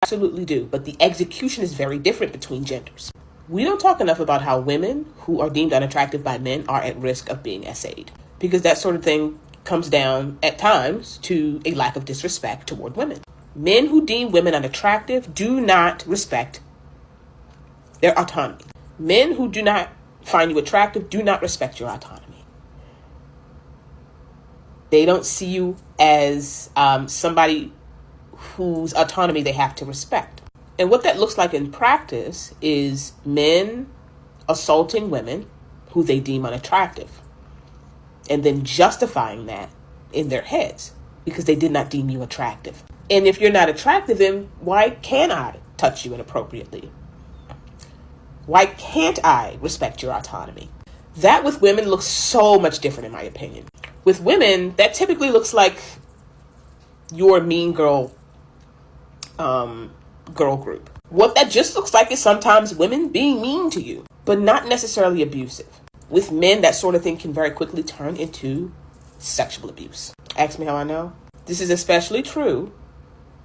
Absolutely do, but the execution is very different between genders. We don't talk enough about how women who are deemed unattractive by men are at risk of being essayed, because that sort of thing comes down at times to a lack of disrespect toward women. Men who deem women unattractive do not respect their autonomy. Men who do not find you attractive do not respect your autonomy. They don't see you as somebody whose autonomy they have to respect. And what that looks like in practice is men assaulting women who they deem unattractive, and then justifying that in their heads because they did not deem you attractive. And if you're not attractive, then why can't I touch you inappropriately? Why can't I respect your autonomy? That with women looks so much different, in my opinion. With women, that typically looks like your mean girl girl group. What that just looks like is sometimes women being mean to you, but not necessarily abusive. With men, that sort of thing can very quickly turn into sexual abuse. Ask me how I know. This is especially true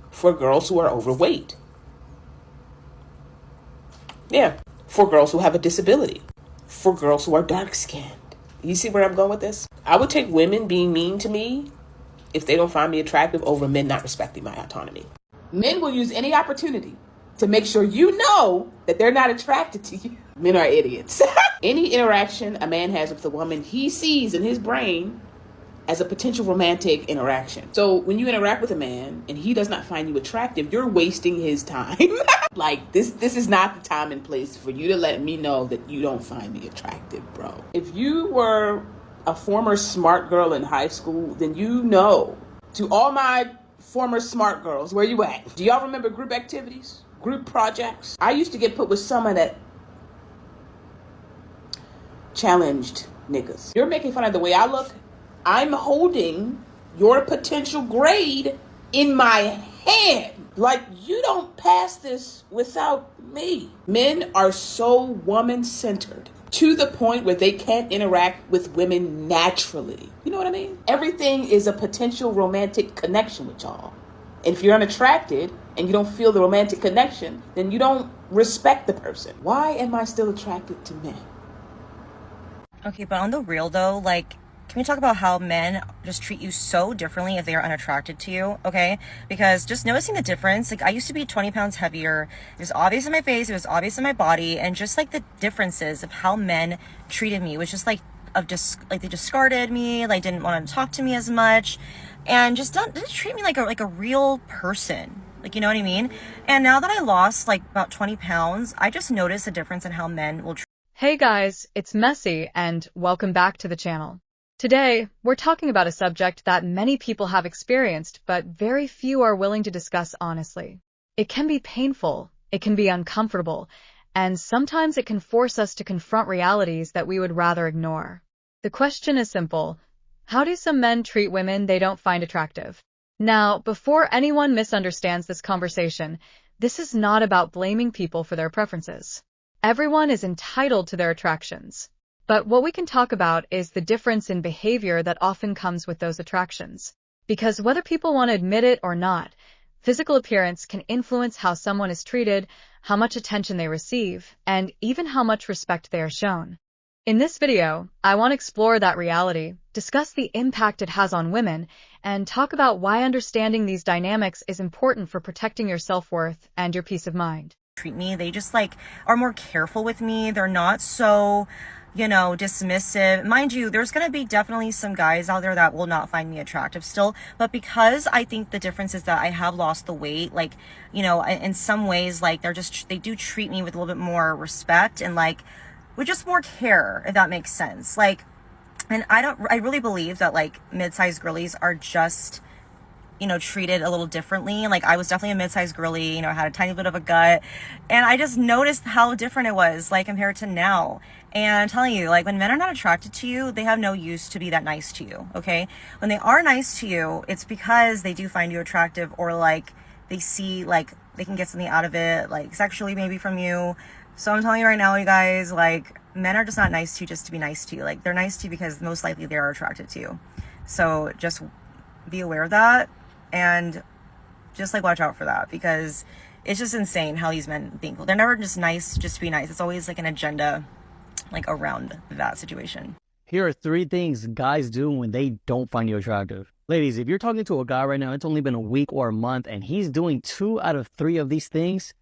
for girls who are overweight. Yeah, for girls who have a disability, for girls who are dark-skinned. You see where I'm going with this? I would take women being mean to me if they don't find me attractive over men not respecting my autonomy. Men will use any opportunity to make sure you know that they're not attracted to you. Men are idiots. Any interaction a man has with a woman, he sees in his brain as a potential romantic interaction. So when you interact with a man and he does not find you attractive, you're wasting his time. Like, this is not the time and place for you to let me know that you don't find me attractive, bro. If you were a former smart girl in high school, then you know. To all my former smart girls, where you at? Do y'all remember group activities? Group projects? I used to get put with someone that challenged niggas. You're making fun of the way I look. I'm holding your potential grade in my hand. Like, you don't pass this without me. Men are so woman-centered to the point where they can't interact with women naturally. You know what I mean? Everything is a potential romantic connection with y'all. And if you're unattracted and you don't feel the romantic connection, then you don't respect the person. Why am I still attracted to men? Okay, but on the real though, like, can we talk about how men just treat you so differently if they are unattracted to you, okay? Because just noticing the difference, like, I used to be 20 pounds heavier. It was obvious in my face, it was obvious in my body, and just like the differences of how men treated me was just like they discarded me, like didn't want to talk to me as much, and just didn't treat me like a real person. Like, you know what I mean? And now that I lost like about 20 pounds, I just noticed a difference in how men will treat. Hey guys, it's Messy, and welcome back to the channel. Today, we're talking about a subject that many people have experienced, but very few are willing to discuss honestly. It can be painful, it can be uncomfortable, and sometimes it can force us to confront realities that we would rather ignore. The question is simple: how do some men treat women they don't find attractive? Now, before anyone misunderstands this conversation, this is not about blaming people for their preferences. Everyone is entitled to their attractions. But what we can talk about is the difference in behavior that often comes with those attractions. Because whether people want to admit it or not, physical appearance can influence how someone is treated, how much attention they receive, and even how much respect they are shown. In this video, I want to explore that reality, discuss the impact it has on women, and talk about why understanding these dynamics is important for protecting your self-worth and your peace of mind. Treat me, they just like are more careful with me. They're not so, dismissive. Mind you, there's going to be definitely some guys out there that will not find me attractive still, but because I think the difference is that I have lost the weight, like, in some ways, like, they do treat me with a little bit more respect and like with just more care, if that makes sense. Like, and I really believe that like mid-sized girlies are just, treated a little differently. Like, I was definitely a mid-sized girly, I had a tiny bit of a gut, and I just noticed how different it was, like, compared to now. And I'm telling you, like, when men are not attracted to you, they have no use to be that nice to you, okay? When they are nice to you, it's because they do find you attractive, or like they see like they can get something out of it, like sexually maybe from you. So I'm telling you right now, you guys, like, men are just not nice to you just to be nice to you. Like, they're nice to you because most likely they are attracted to you. So just be aware of that. And just like watch out for that, because It's just insane how these men think. They're never just nice just to be nice. It's always like an agenda like around that situation. Here are 3 things guys do when they don't find you attractive. Ladies, if you're talking to a guy right now, it's only been a week or a month, and he's doing 2 out of 3 of these things,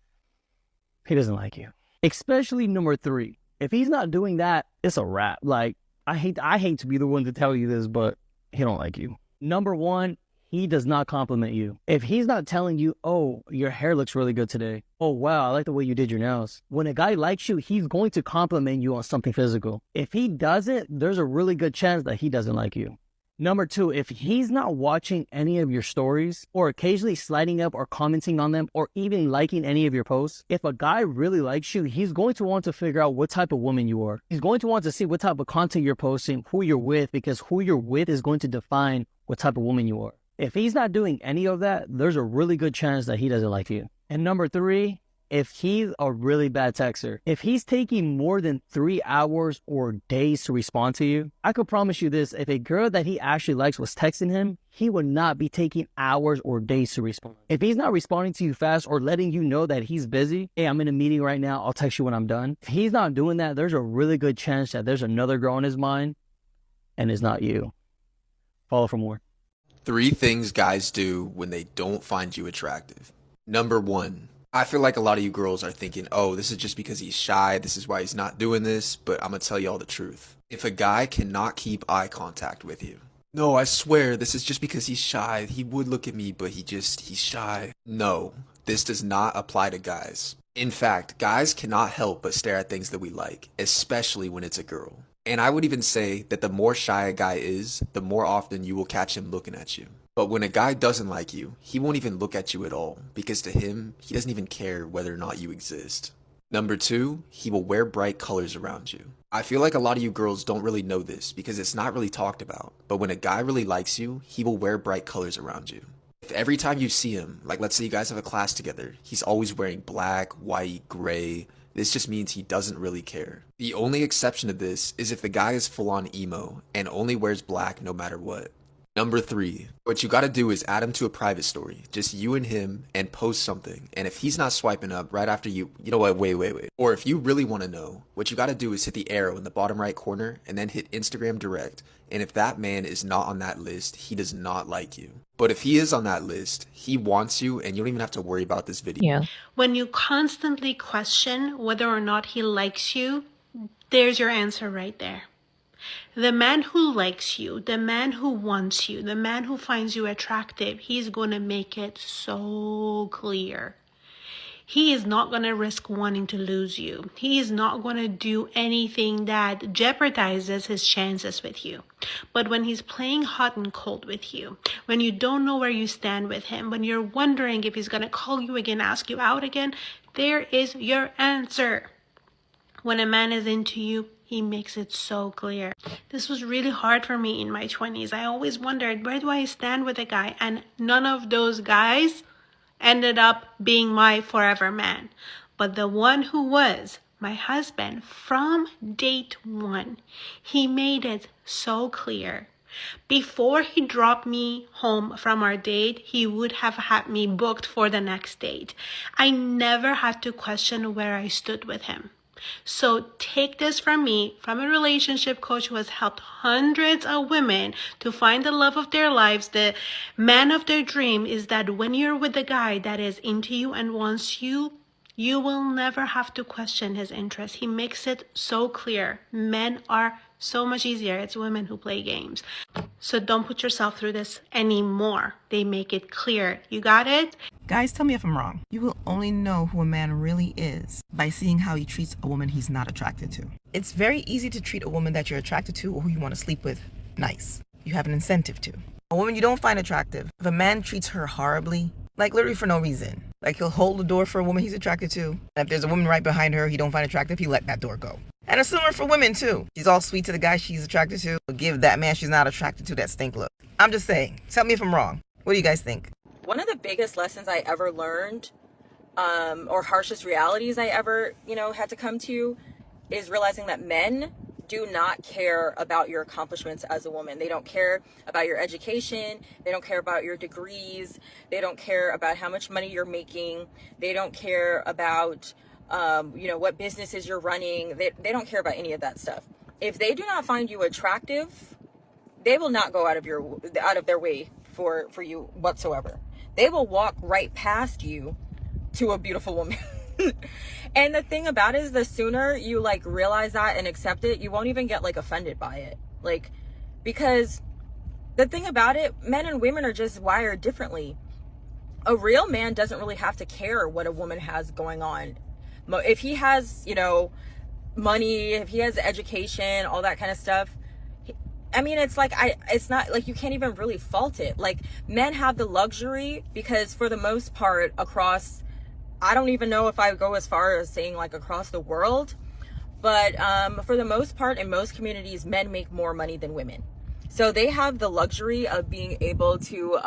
he doesn't like you. Especially number 3. If he's not doing that, it's a wrap. Like, I hate to be the one to tell you this, but he don't like you. Number 1, he does not compliment you. If he's not telling you, oh, your hair looks really good today. Oh, wow, I like the way you did your nails. When a guy likes you, he's going to compliment you on something physical. If he doesn't, there's a really good chance that he doesn't like you. Number 2, if he's not watching any of your stories or occasionally sliding up or commenting on them or even liking any of your posts, if a guy really likes you, he's going to want to figure out what type of woman you are. He's going to want to see what type of content you're posting, who you're with, because who you're with is going to define what type of woman you are. If he's not doing any of that, there's a really good chance that he doesn't like you. And number 3, if he's a really bad texter, if he's taking more than 3 hours or days to respond to you, I could promise you this, if a girl that he actually likes was texting him, he would not be taking hours or days to respond. If he's not responding to you fast or letting you know that he's busy, hey, I'm in a meeting right now, I'll text you when I'm done. If he's not doing that, there's a really good chance that there's another girl in his mind and it's not you. Follow for more. 3 things guys do when they don't find you attractive. Number 1, I feel like a lot of you girls are thinking, oh, this is just because he's shy, this is why he's not doing this, but I'm gonna tell you all the truth. If a guy cannot keep eye contact with you, no, I swear, this is just because he's shy, he would look at me, but he's shy. No, this does not apply to guys. In fact, guys cannot help but stare at things that we like, especially when it's a girl. And I would even say that the more shy a guy is, the more often you will catch him looking at you. But when a guy doesn't like you, he won't even look at you at all, because to him, he doesn't even care whether or not you exist. Number 2, he will wear bright colors around you. I feel like a lot of you girls don't really know this because it's not really talked about, but when a guy really likes you, he will wear bright colors around you. If every time you see him, like let's say you guys have a class together, he's always wearing black, white, gray, this just means he doesn't really care. The only exception to this is if the guy is full on emo and only wears black no matter what. Number 3, what you gotta do is add him to a private story, just you and him, and post something. And if he's not swiping up right after you know what, wait. Or if you really wanna know, what you gotta do is hit the arrow in the bottom right corner and then hit Instagram direct. And if that man is not on that list, he does not like you. But if he is on that list, he wants you and you don't even have to worry about this video. Yeah. When you constantly question whether or not he likes you, there's your answer right there. The man who likes you, the man who wants you, the man who finds you attractive, he's going to make it so clear. He is not going to risk wanting to lose you. He is not going to do anything that jeopardizes his chances with you. But when he's playing hot and cold with you, when you don't know where you stand with him, when you're wondering if he's going to call you again, ask you out again, there is your answer. When a man is into you, he makes it so clear. This was really hard for me in my 20s. I always wondered, where do I stand with a guy? And none of those guys ended up being my forever man. But the one who was my husband from date 1, he made it so clear. Before he dropped me home from our date, he would have had me booked for the next date. I never had to question where I stood with him. So take this from me, from a relationship coach who has helped hundreds of women to find the love of their lives. The man of their dream is that when you're with a guy that is into you and wants you, you will never have to question his interest. He makes it so clear. Men are so much easier. It's women who play games. So don't put yourself through this anymore. They make it clear. You got it? Guys, tell me if I'm wrong. You will only know who a man really is by seeing how he treats a woman he's not attracted to. It's very easy to treat a woman that you're attracted to or who you want to sleep with nice. You have an incentive to. A woman you don't find attractive, if a man treats her horribly, like literally for no reason, like he'll hold the door for a woman he's attracted to, and if there's a woman right behind her he don't find attractive, he let that door go. And it's similar for women too. She's all sweet to the guy she's attracted to, but give that man she's not attracted to that stink look. I'm just saying. Tell me if I'm wrong. What do you guys think? One of the biggest lessons I ever learned, or harshest realities I ever, had to come to, is realizing that men do not care about your accomplishments as a woman. They don't care about your education. They don't care about your degrees. They don't care about how much money you're making. They don't care about, what businesses you're running. They don't care about any of that stuff. If they do not find you attractive, they will not go out of their way for you whatsoever. They will walk right past you to a beautiful woman. And the thing about it is, the sooner you like realize that and accept it, you won't even get like offended by it. Like, because the thing about it, men and women are just wired differently. A real man doesn't really have to care what a woman has going on. If he has, money, if he has education, all that kind of stuff, it's not like you can't even really fault it. Like, men have the luxury, because for the most part across, I don't even know if I go as far as saying like across the world, but for the most part in most communities, men make more money than women. So they have the luxury of being able to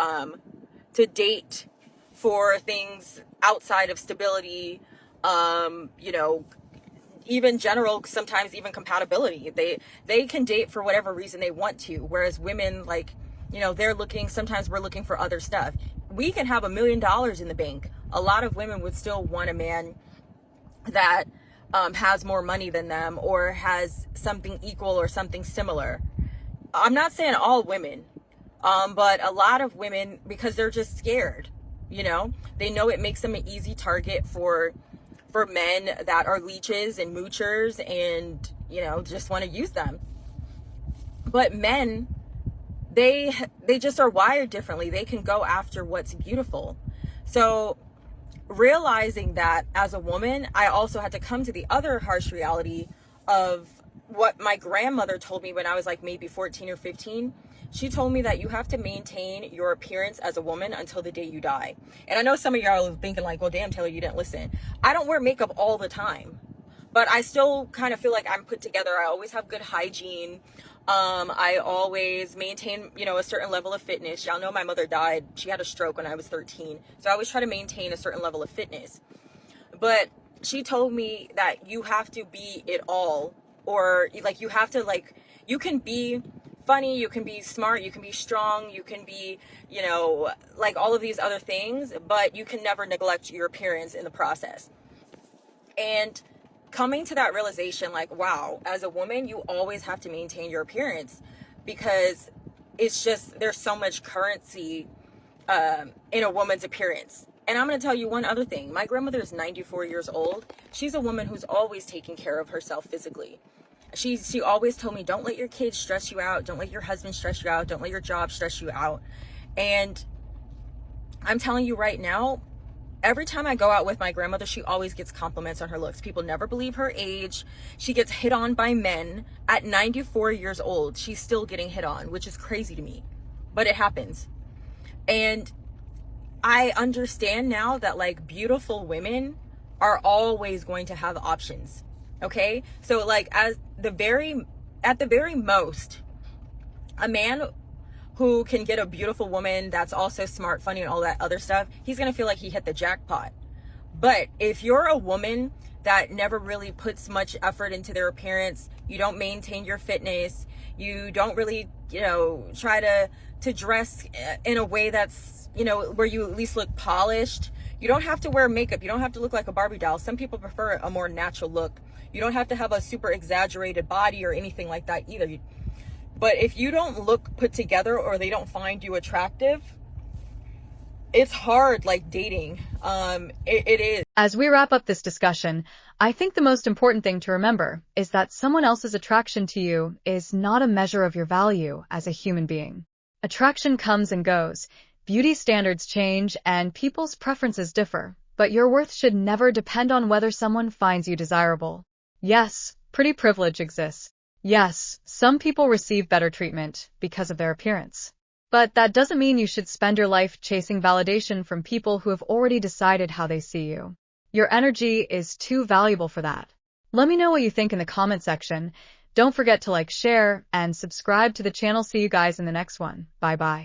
date for things outside of stability, even general, sometimes even compatibility. They can date for whatever reason they want to, whereas women, like, sometimes we're looking for other stuff. We can have $1 million in the bank. A lot of women would still want a man that has more money than them, or has something equal or something similar. I'm not saying all women, but a lot of women, because they're just scared, they know it makes them an easy target for men that are leeches and moochers and, just want to use them. But men, they just are wired differently. They can go after what's beautiful. So realizing that as a woman, I also had to come to the other harsh reality of what my grandmother told me when I was like maybe 14 or 15. She told me that you have to maintain your appearance as a woman until the day you die. And I know some of y'all are thinking like, well, damn, Taylor, you didn't listen. I don't wear makeup all the time, but I still kind of feel like I'm put together. I always have good hygiene. I always maintain, a certain level of fitness. Y'all know my mother died. She had a stroke when I was 13. So I always try to maintain a certain level of fitness. But she told me that you have to be it all, or like you have to, like, you can be funny, you can be smart, you can be strong, you can be, like all of these other things, but you can never neglect your appearance in the process. And coming to that realization, like, wow, as a woman, you always have to maintain your appearance, because it's just, there's so much currency in a woman's appearance. And I'm going to tell you one other thing. My grandmother is 94 years old. She's a woman who's always taking care of herself physically. She always told me, don't let your kids stress you out. Don't let your husband stress you out. Don't let your job stress you out. And I'm telling you right now, every time I go out with my grandmother, she always gets compliments on her looks. People never believe her age. She gets hit on by men. At 94 years old, she's still getting hit on, which is crazy to me. But it happens. And I understand now that, like, beautiful women are always going to have options. Okay? So, like, at the very most, a man who can get a beautiful woman that's also smart, funny, and all that other stuff, he's going to feel like he hit the jackpot. But if you're a woman that never really puts much effort into their appearance, you don't maintain your fitness, you don't really, try to dress in a way that's, where you at least look polished. You don't have to wear makeup. You don't have to look like a Barbie doll. Some people prefer a more natural look. You don't have to have a super exaggerated body or anything like that either. But if you don't look put together, or they don't find you attractive, it's hard, like dating. It is. As we wrap up this discussion, I think the most important thing to remember is that someone else's attraction to you is not a measure of your value as a human being. Attraction comes and goes, beauty standards change, and people's preferences differ, but your worth should never depend on whether someone finds you desirable. Yes, pretty privilege exists. Yes, some people receive better treatment because of their appearance. But that doesn't mean you should spend your life chasing validation from people who have already decided how they see you. Your energy is too valuable for that. Let me know what you think in the comment section. Don't forget to like, share, and subscribe to the channel. See you guys in the next one. Bye bye.